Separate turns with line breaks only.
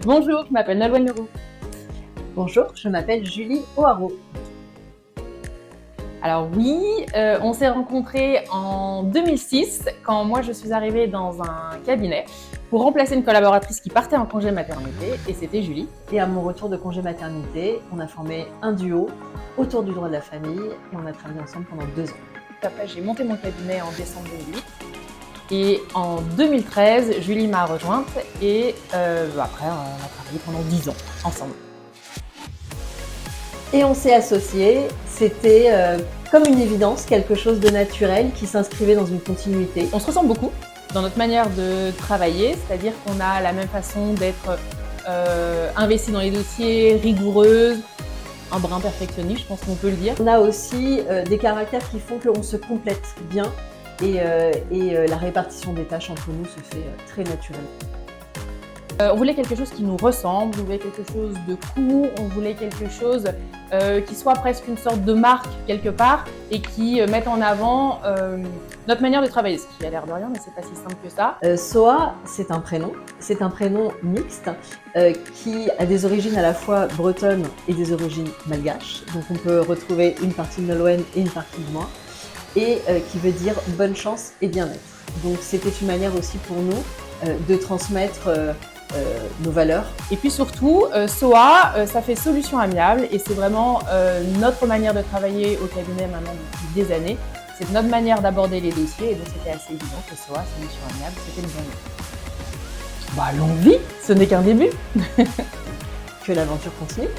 Bonjour, je m'appelle Nolwenn Leroux.
Bonjour, je m'appelle Julie O'Haraud.
Alors oui, on s'est rencontrés en 2006 quand moi je suis arrivée dans un cabinet pour remplacer une collaboratrice qui partait en congé maternité et c'était Julie.
Et à mon retour de congé maternité, on a formé un duo autour du droit de la famille et on a travaillé ensemble pendant 2 ans.
Après j'ai monté mon cabinet en décembre 2008 et en 2013 Julie m'a rejointe et après on a travaillé pendant 10 ans ensemble.
Et on s'est associés, c'était comme une évidence, quelque chose de naturel qui s'inscrivait dans une continuité.
On se ressemble beaucoup dans notre manière de travailler, c'est-à-dire qu'on a la même façon d'être investi dans les dossiers, rigoureuse, un brin perfectionniste, je pense qu'on peut le dire.
On a aussi des caractères qui font qu'on se complète bien et la répartition des tâches entre nous se fait très naturellement.
On voulait quelque chose qui nous ressemble, on voulait quelque chose de court, on voulait quelque chose qui soit presque une sorte de marque quelque part et qui mette en avant notre manière de travailler, ce qui a l'air de rien mais c'est pas si simple que ça.
Soa, c'est un prénom mixte qui a des origines à la fois bretonnes et des origines malgaches. Donc on peut retrouver une partie de Nolwenn et une partie de moi et qui veut dire bonne chance et bien-être. Donc c'était une manière aussi pour nous de transmettre nos valeurs.
Et puis surtout, SOA, ça fait solution amiable et c'est vraiment notre manière de travailler au cabinet maintenant depuis des années. C'est notre manière d'aborder les dossiers et donc c'était assez évident que SOA, solution amiable, c'était le bon nom. Bah longue vie, ce n'est qu'un début.
Que l'aventure continue.